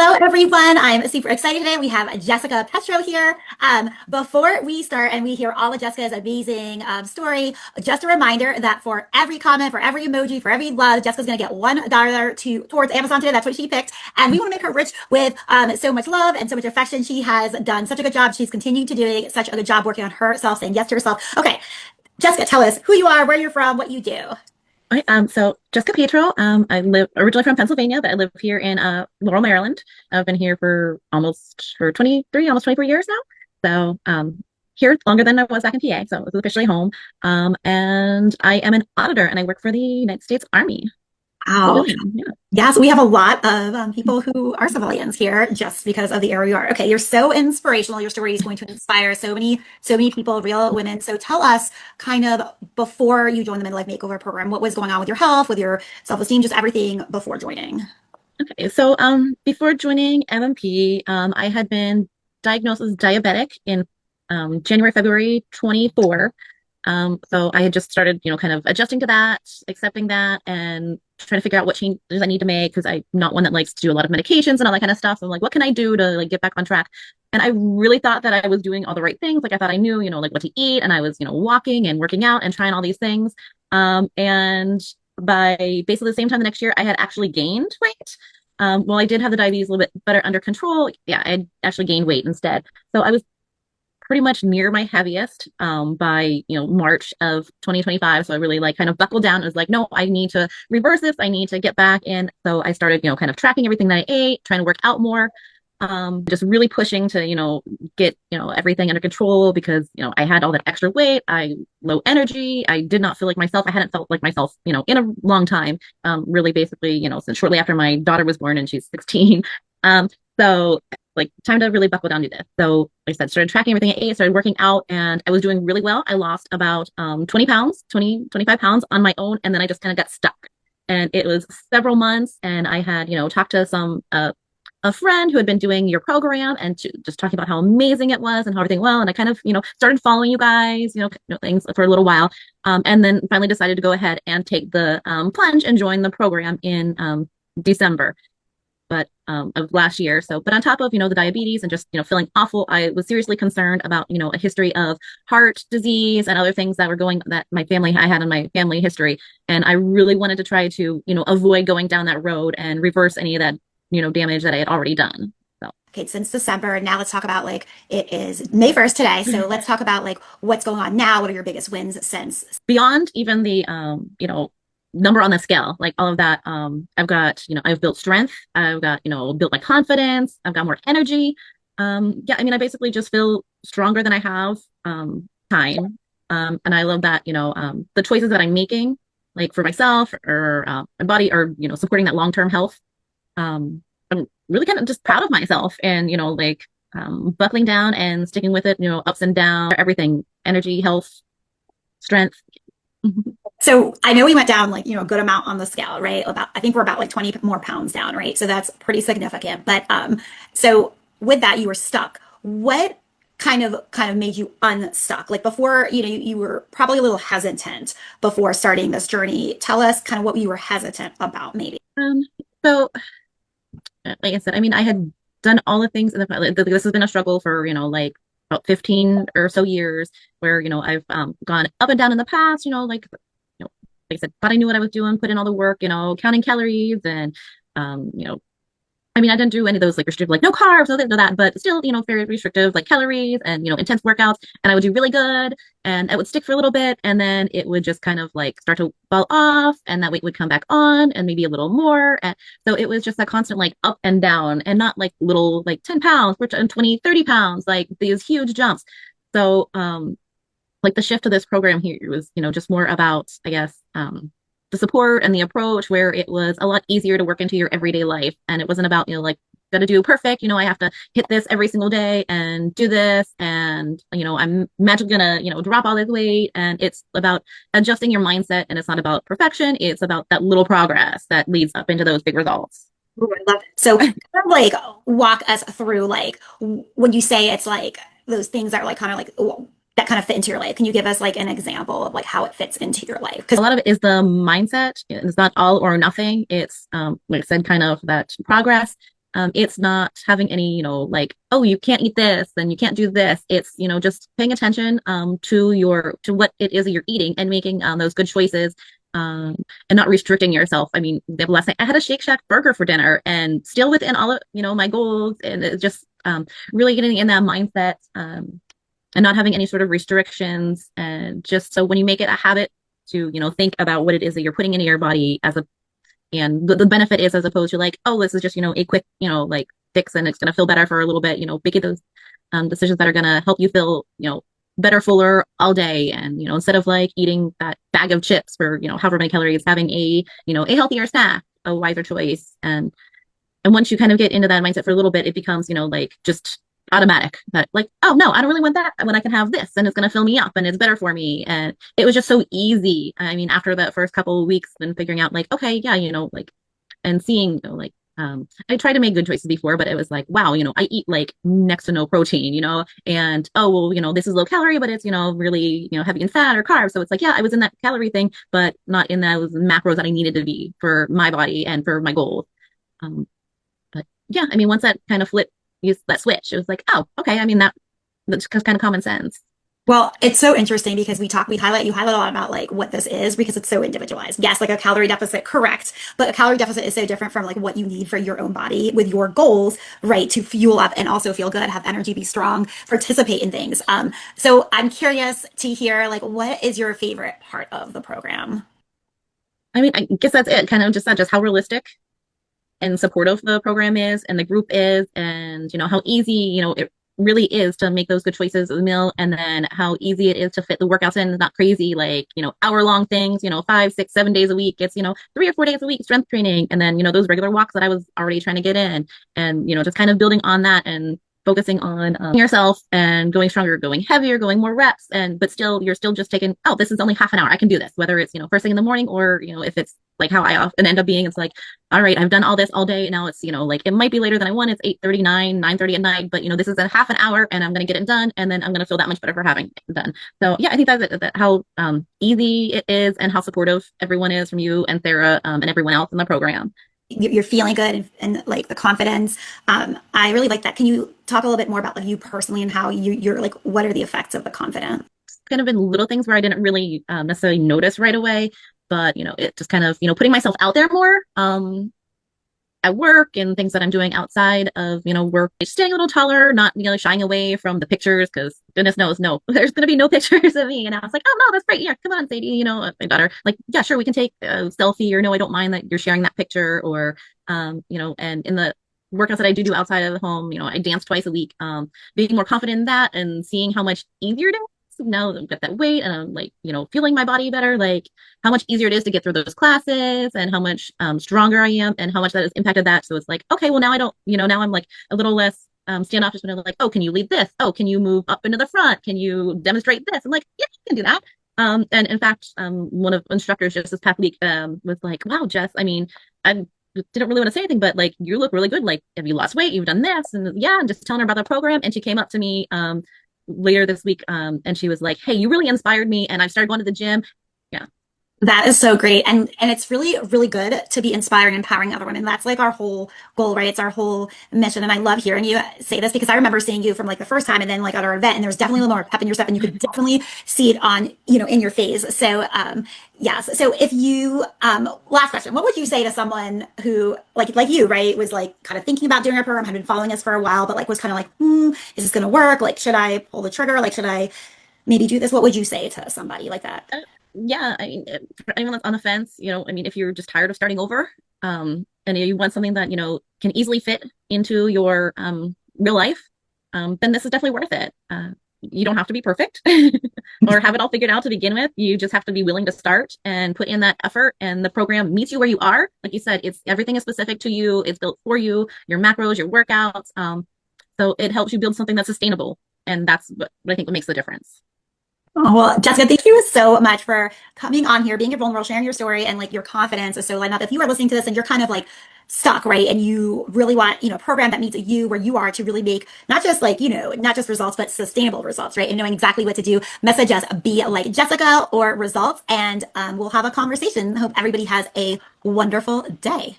Hello, everyone. I'm super excited today. We have Jessica Petro here. Before we start and we hear all of Jessica's amazing story, just a reminder that for every comment, for every emoji, for every love, Jessica's going to get $1 towards Amazon today. That's what she picked. And we want to make her rich with so much love and so much affection. She has done such a good job. She's continuing to doing such a good job working on herself, saying yes to herself. Okay, Jessica, tell us who you are, where you're from, what you do. So Jessica Pietro, I live originally from Pennsylvania, but I live here in Laurel, Maryland. I've been here for 23, almost 24 years now. Here longer than I was back in PA, so this is officially home. And I am an auditor and I work for the United States Army Wow. civilian. Yeah. Yes, we have a lot of people who are civilians here just because of the area we are. Okay, you're so inspirational. Your story is going to inspire so many people, real women. So tell us kind of before you joined the Midlife Makeover program, what was going on with your health, with your self-esteem, just everything before joining. Okay, before joining MMP, I had been diagnosed as diabetic in January, February 24. So I had just started, kind of adjusting to that, accepting that, and trying to figure out what changes I need to make because I'm not one that likes to do a lot of medications and all that kind of stuff. So I'm like, what can I do to like get back on track? And I really thought that I was doing all the right things. Like I thought I knew, like what to eat, and I was, walking and working out and trying all these things. And by basically the same time the next year, I had actually gained weight. Well, I did have the diabetes a little bit better under control. Yeah, I had actually gained weight instead. So I was pretty much near my heaviest by March of 2025. So I really like kind of buckled down. I was like, no, I need to reverse this. I need to get back in. So I started kind of tracking everything that I ate, trying to work out more, just really pushing to get everything under control because I had all that extra weight, I low energy, I did not feel like myself. I hadn't felt like myself in a long time. Really basically since shortly after my daughter was born and she's 16. um so like time to really buckle down to this. So like I said, started tracking everything I ate, started working out, and I was doing really well. I lost about 20 pounds, 25 pounds on my own, and then I just kind of got stuck. And it was several months, and I had, talked to some a friend who had been doing your program and just talking about how amazing it was and how everything well. And I kind of, started following you guys, things for a little while. And then finally decided to go ahead and take the plunge and join the program in December of last year. So, but on top of, the diabetes and just, feeling awful, I was seriously concerned about, a history of heart disease and other things that I had in my family history. And I really wanted to try to, avoid going down that road and reverse any of that, damage that I had already done. So. Okay, since December, and now let's talk about like it is May 1st today. So let's talk about like what's going on now. What are your biggest wins since? Beyond even the number on the scale, like all of that, I've got, I've built strength, I've got, built my confidence, I've got more energy. Yeah, I mean, I basically just feel stronger than I have time. And I love that, the choices that I'm making, like for myself or my body, or supporting that long-term health. I'm really kind of just proud of myself and like buckling down and sticking with it, ups and downs, everything, energy, health, strength. So I know we went down like, a good amount on the scale, right? About I think we're about like 20 more pounds down, right? So that's pretty significant. But so with that you were stuck. What kind of made you unstuck? Like before, you were probably a little hesitant before starting this journey. Tell us kind of what you were hesitant about maybe. Um, so like I said, I mean, I had done all the things in the like, this has been a struggle for, like about 15 or so years where, I've gone up and down in the past, like I said, thought I knew what I was doing, put in all the work, counting calories and, I mean, I didn't do any of those like restrictive, like no carbs, no that, but still, very restrictive, like calories and, intense workouts. And I would do really good and it would stick for a little bit. And then it would just kind of like start to fall off and that weight would come back on and maybe a little more. And so it was just a constant like up and down and not like little like 10 pounds, and 20, 30 pounds, like these huge jumps. So, like the shift to this program here was, just more about, I guess, the support and the approach where it was a lot easier to work into your everyday life. And it wasn't about, like, gotta do perfect, I have to hit this every single day and do this. And, I'm magically gonna, drop all this weight. And it's about adjusting your mindset. And it's not about perfection. It's about that little progress that leads up into those big results. Ooh, I love it. So kind of like walk us through like when you say it's like those things that are like kind of like that kind of fit into your life. Can you give us like an example of like how it fits into your life? A Because lot of it is the mindset. It's not all or nothing. It's, like I said, kind of that progress. It's not having any, like, oh, you can't eat this, then you can't do this. It's, just paying attention to what it is that you're eating and making those good choices um, and not restricting yourself. I mean, the last night I had a Shake Shack burger for dinner and still within all of, my goals and it just really getting in that mindset and not having any sort of restrictions. And just so when you make it a habit to, think about what it is that you're putting into your body and the benefit is as opposed to like, oh, this is just, a quick, like fix and it's going to feel better for a little bit, making those decisions that are going to help you feel, better, fuller all day. And, instead of like eating that bag of chips for, however many calories, having a healthier snack, a wiser choice. And once you kind of get into that mindset for a little bit, it becomes, like just automatic that like, oh no, I don't really want that when I can have this and it's going to fill me up and it's better for me. And it was just so easy. I mean, after that first couple of weeks and figuring out like, okay, yeah, like, and seeing, like, I tried to make good choices before, but it was like, wow, I eat like next to no protein, and oh, well, this is low calorie, but it's, really, heavy in fat or carbs. So it's like, yeah, I was in that calorie thing, but not in those macros that I needed to be for my body and for my goals. Um, but yeah, I mean, once that kind of flipped, use that switch, it was like, oh, okay. I mean, that's kind of common sense. Well, it's so interesting because you highlight a lot about like what this is because it's so individualized. Yes, like a calorie deficit, correct. But a calorie deficit is so different from like what you need for your own body with your goals, right? To fuel up and also feel good, have energy, be strong, participate in things. So I'm curious to hear like what is your favorite part of the program? I mean, I guess that's it. Kind of just that, just how realistic and supportive the program is and the group is, and how easy it really is to make those good choices of the meal, and then how easy it is to fit the workouts in. Not crazy like hour long things, 5, 6, 7 days a week. It's 3 or 4 days a week strength training, and then those regular walks that I was already trying to get in, and just kind of building on that and focusing on yourself and going stronger, going heavier, going more reps, and but still you're still just taking, oh, this is only half an hour, I can do this, whether it's first thing in the morning or if it's like how I often end up being, it's like, all right, I've done all this all day. Now it's, like it might be later than I want. It's 8:39, 9:30 at night, but this is a half an hour and I'm going to get it done. And then I'm going to feel that much better for having it done. So yeah, I think that how easy it is and how supportive everyone is from you and Sarah and everyone else in the program. You're feeling good and like the confidence. I really like that. Can you talk a little bit more about like you personally and how you're like, what are the effects of the confidence? Kind of been little things where I didn't really necessarily notice right away, but it just kind of putting myself out there more at work and things that I'm doing outside of work, staying a little taller, not shying away from the pictures because goodness knows no, there's gonna be no pictures of me. And I was like, oh no, that's great, yeah, come on, Sadie, my daughter, like, yeah, sure, we can take a selfie, or no, I don't mind that you're sharing that picture, or and in the workouts that I do outside of the home, I dance twice a week, being more confident in that and seeing how much easier it is now that I've got that weight and I'm like, feeling my body better, like how much easier it is to get through those classes and how much stronger I am and how much that has impacted that. So it's like, okay, well now I don't, now I'm like a little less standoffish when I'm like, oh, can you lead this? Oh, can you move up into the front? Can you demonstrate this? I'm like, yeah, I can do that. And in fact, one of instructors just this past week was like, wow, Jess, I mean, I didn't really want to say anything, but like, you look really good. Like, have you lost weight? You've done this. And yeah, and just telling her about the program. And she came up to me later this week and she was like, hey, you really inspired me. And I started going to the gym. Yeah. That is so great. And it's really, really good to be inspiring and empowering other women. That's like our whole goal, right? It's our whole mission. And I love hearing you say this because I remember seeing you from like the first time and then like at our event, and there was definitely a little more pep in your step and you could definitely see it on, in your face. So, yes. So if you, last question, what would you say to someone who like you, right, was like kind of thinking about doing our program, had been following us for a while, but like was kind of like, is this going to work? Like, should I pull the trigger? Like, should I maybe do this? What would you say to somebody like that? Yeah, I mean, for anyone that's on the fence, I mean, if you're just tired of starting over, and you want something that, can easily fit into your real life, then this is definitely worth it. You don't have to be perfect or have it all figured out to begin with. You just have to be willing to start and put in that effort, and the program meets you where you are. Like you said, it's everything is specific to you. It's built for you, your macros, your workouts. So it helps you build something that's sustainable, and that's what I think what makes the difference. Oh, well, Jessica, thank you so much for coming on here, being vulnerable, sharing your story, and like your confidence is so light up. If you are listening to this and you're kind of like stuck, right, and you really want, a program that meets you where you are to really make not just like, not just results, but sustainable results, right, and knowing exactly what to do, message us, be like Jessica or results, and we'll have a conversation. Hope everybody has a wonderful day.